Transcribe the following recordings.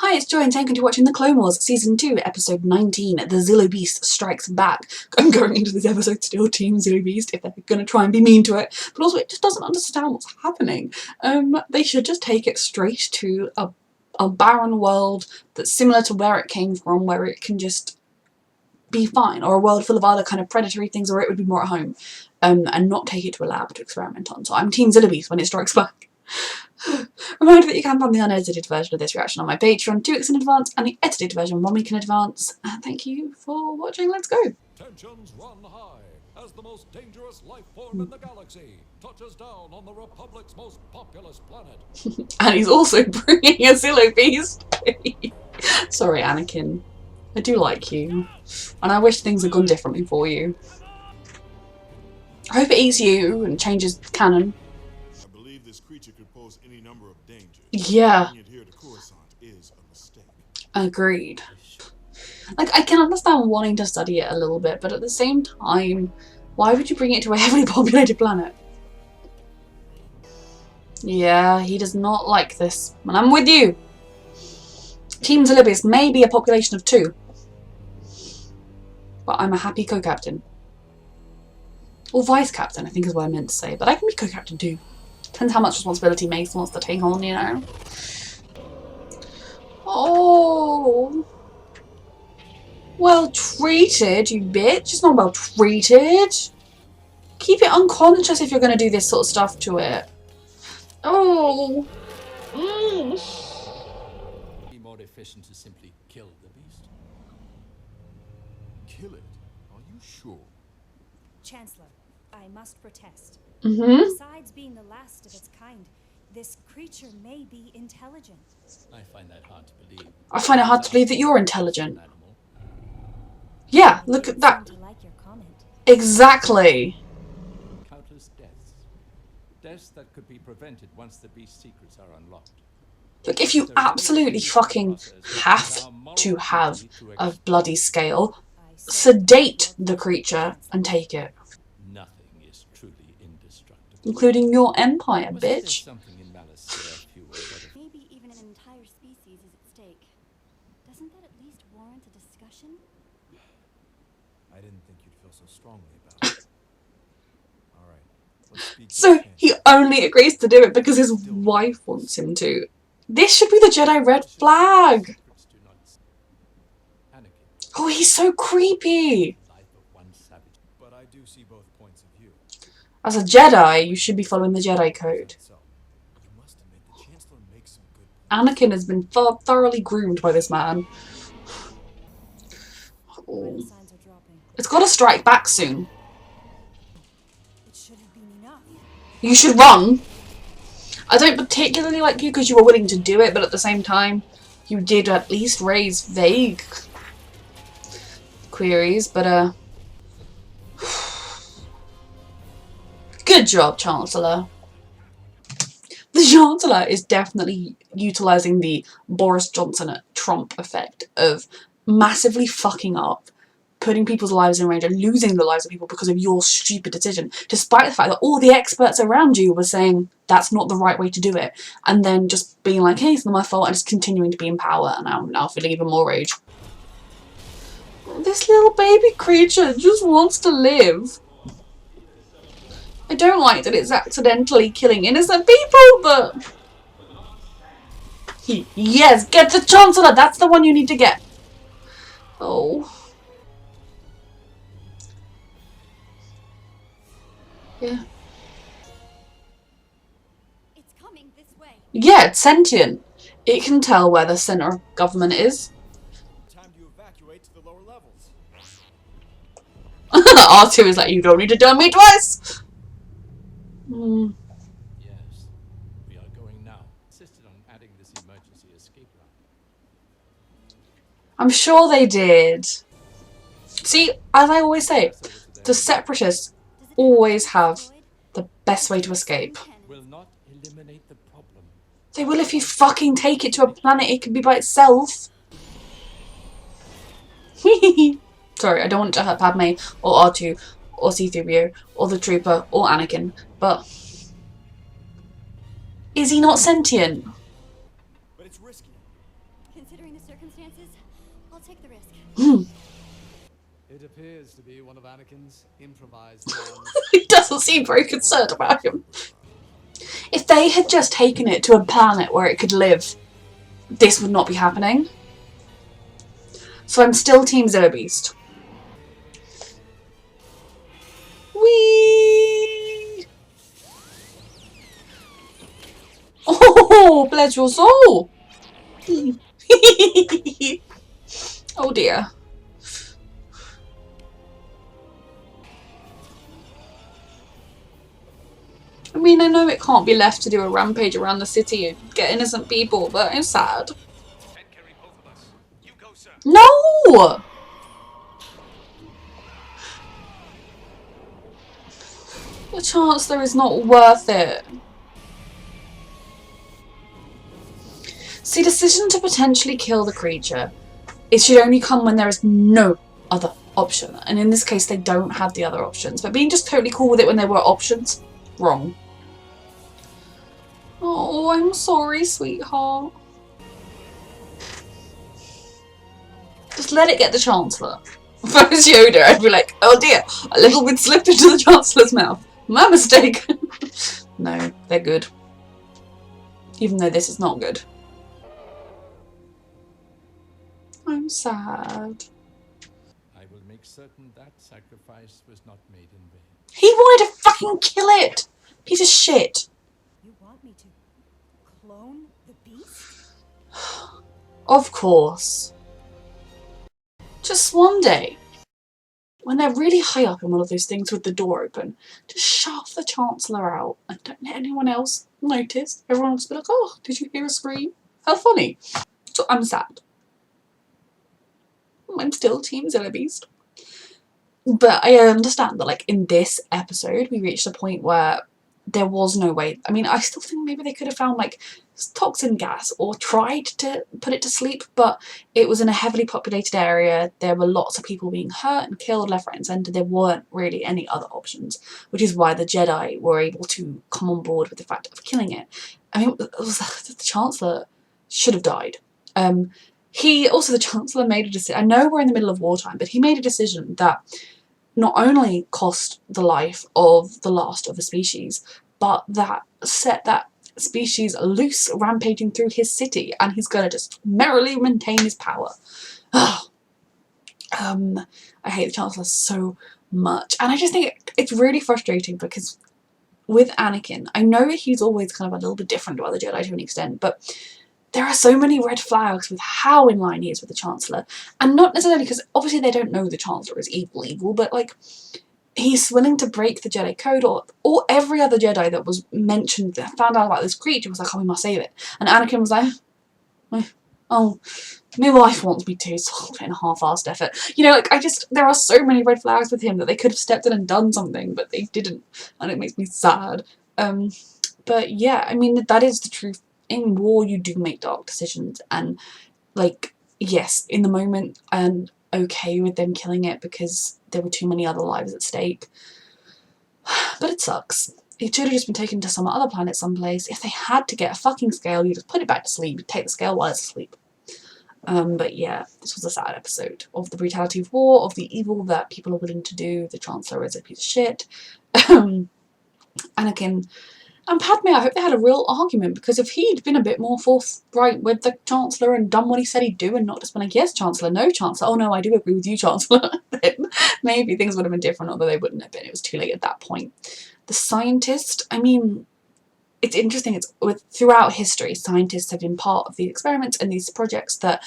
Hi, it's Joy and thank you for watching The Clone Wars Season 2, Episode 19, The Zillo Beast Strikes Back. I'm going into this episode still Team Zillo Beast if they're going to try and be mean to it, but also it just doesn't understand what's happening. They should just take it straight to a barren world that's similar to where it came from, where it can just be fine, or a world full of other kind of predatory things where it would be more at home, and not take it to a lab to experiment on. So I'm Team Zillo Beast when it strikes back. Reminder that you can find the unedited version of this reaction on my Patreon 2 weeks in advance and the edited version 1 week in advance. Thank you for watching. Let's go. Tensions run high as the most dangerous life form in the galaxy touches down on the Republic's most populous planet. And he's also bringing a Zillo Beast. Sorry, Anakin. I do like you. And I wish things had gone differently for you. I hope it eats you and changes canon. This creature could pose any number of dangers. Yeah. Bringing it here to Coruscant is a mistake. Agreed. Like, I can understand wanting to study it a little bit, but at the same time, why would you bring it to a heavily populated planet? Yeah, he does not like this. And I'm with you. Team Zillo Beast may be a population of 2. But I'm a happy co-captain. Or vice-captain, I think is what I meant to say. But I can be co-captain too. Depends how much responsibility Mace wants to take on, you know. Oh. Well treated, you bitch. It's not well treated. Keep it unconscious if you're going to do this sort of stuff to it. Oh. Be more efficient to simply kill the beast. Kill it? Are you sure? Chancellor, I must protest. Mm-hmm. Besides being the last of its kind, this creature may be intelligent. I find that hard to believe. I find it hard to believe that you're intelligent. Yeah, look at that. To like your comment. Exactly. Countless deaths. Deaths that could be prevented once the beast's secrets are unlocked. Look, if you absolutely fucking have to have a bloody scale, sedate the creature and take it. Nothing is truly indestructible. Including your empire, bitch. Maybe even an entire species is at stake. Doesn't that at least warrant a discussion? I didn't think you'd feel so strongly about it. Alright, let's speak. So he only agrees to do it because his wife wants him to. This should be the Jedi red flag. Oh, he's so creepy. But I do see both points of view. As a Jedi, you should be following the Jedi code. You must admit the Chancellor makes some good. Anakin has been thoroughly groomed by this man. Oh. Signs are dropping. It's got to strike back soon. It should have been enough. You should run. I don't particularly like you because you were willing to do it, but at the same time, you did at least raise vague queries, but good job, Chancellor. The Chancellor is definitely utilising the Boris Johnson at Trump effect of massively fucking up, putting people's lives in danger, losing the lives of people because of your stupid decision, despite the fact that all the experts around you were saying that's not the right way to do it, and then just being like, hey, it's not my fault, and just continuing to be in power, and I'm now feeling even more rage. This little baby creature just wants to live. I don't like that it's accidentally killing innocent people, but... Yes, get the Chancellor! That's the one you need to get! Oh. Yeah. It's coming this way. Yeah, it's sentient. It can tell where the center of government is. Time to evacuate to the lower levels. R2 is like, you don't need to tell me twice! Yes, we are going now. Insisted on adding this emergency escape route. I'm sure they did. See, as I always say, the separatists always have the best way to escape. Will not eliminate the problem. They will if you fucking take it to a planet it can be by itself. Sorry, I don't want to hurt Padme, or R2, or C-3PO, or the Trooper, or Anakin, but... Is he not sentient? But it's risky. Considering the circumstances, I'll take the risk. It appears to be one of Anakin's improvised plans. He doesn't seem very concerned about him. If they had just taken it to a planet where it could live, this would not be happening. So I'm still Team Zillo Beast. Whee! Oh, bless your soul! Oh dear. I mean, I know it can't be left to do a rampage around the city and get innocent people, but it's sad. No! The Chancellor is not worth it. See, the decision to potentially kill the creature, it should only come when there is no other option. And in this case, they don't have the other options. But being just totally cool with it when there were options, wrong. Oh, I'm sorry, sweetheart. Just let it get the Chancellor. If I was Yoda, I'd be like, oh dear, a little bit slipped into the Chancellor's mouth. My mistake. No, they're good. Even though this is not good. I'm sad. I will make certain that sacrifice was not made in vain. He wanted to fucking kill it! Piece of shit. You want me to clone the beast? Of course. Just one day, when they're really high up in one of those things with the door open, just shove the Chancellor out and don't let anyone else notice. Everyone will just be like, oh, did you hear a scream? How funny. So I'm sad. I'm still Team Zillo Beast. But I understand that, like, in this episode, we reached a point where there was no way. I mean, I still think maybe they could have found, like, toxin gas or tried to put it to sleep, but it was in a heavily populated area. There were lots of people being hurt and killed left, right and centre. There weren't really any other options, which is why the Jedi were able to come on board with the fact of killing it. I mean, the Chancellor should have died. The Chancellor made a decision. I know we're in the middle of wartime, but he made a decision that not only cost the life of the last of the species, but that set that species loose, rampaging through his city, and he's gonna just merrily maintain his power. I hate the Chancellor so much, and I just think it's really frustrating because with Anakin, I know he's always kind of a little bit different to other Jedi to an extent, but there are so many red flags with how in line he is with the Chancellor. And not necessarily because obviously they don't know the Chancellor is evil, but like he's willing to break the Jedi code, or every other Jedi that was mentioned, that found out about this creature was like, oh, we must save it. And Anakin was like, oh, my wife wants me to, so I'll put in a half-assed effort. You know, like, there are so many red flags with him that they could have stepped in and done something, but they didn't. And it makes me sad. But yeah, I mean, that is the truth. In war, you do make dark decisions, and, like, yes, in the moment, I'm okay with them killing it because there were too many other lives at stake. But it sucks. It should have just been taken to some other planet someplace. If they had to get a fucking scale, you just put it back to sleep. You take the scale while it's asleep. But yeah, this was a sad episode of the brutality of war, of the evil that people are willing to do. The Chancellor is a piece of shit. Anakin and Padme, I hope they had a real argument, because if he'd been a bit more forthright with the Chancellor and done what he said he'd do and not just been like, yes, Chancellor, no, Chancellor, oh no, I do agree with you, Chancellor, then maybe things would have been different, although they wouldn't have been. It was too late at that point. The scientist, I mean, it's interesting, throughout history, scientists have been part of these experiments and these projects that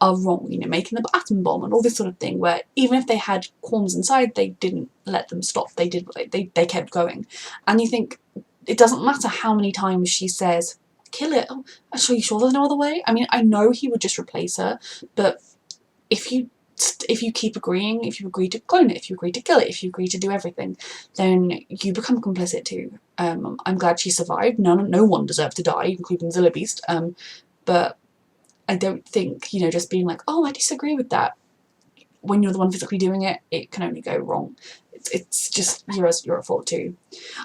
are wrong, you know, making the atom bomb and all this sort of thing, where even if they had qualms inside, they didn't let them stop. They did what they kept going. And you think, it doesn't matter how many times she says, kill it. Oh, are you sure there's no other way? I mean, I know he would just replace her, but if you keep agreeing, if you agree to clone it, if you agree to kill it, if you agree to do everything, then you become complicit too. I'm glad she survived. No one deserved to die, including Zillo Beast. But I don't think, you know, just being like, oh, I disagree with that. when you're the one physically doing it, it can only go wrong. It's just, you're at fault too.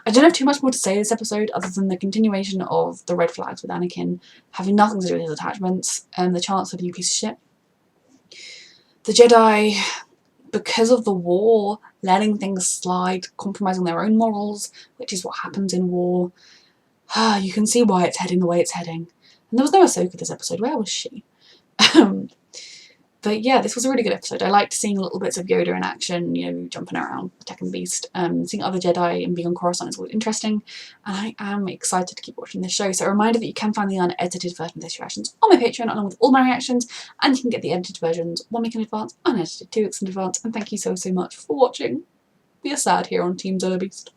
I don't have too much more to say this episode other than the continuation of the red flags with Anakin having nothing to do with his attachments, and the Chancellor, you piece of shit. The Jedi, because of the war, letting things slide, compromising their own morals, which is what happens in war. You can see why it's heading the way it's heading. And there was no Ahsoka this episode. Where was she? But yeah, this was a really good episode. I liked seeing little bits of Yoda in action, you know, jumping around, attacking Beast. Seeing other Jedi and being on Coruscant is always interesting. And I am excited to keep watching this show. So a reminder that you can find the unedited version of this reactions on my Patreon, along with all my reactions. And you can get the edited versions 1 week in advance, unedited 2 weeks in advance. And thank you so much for watching. We are sad here on Team Zillo Beast.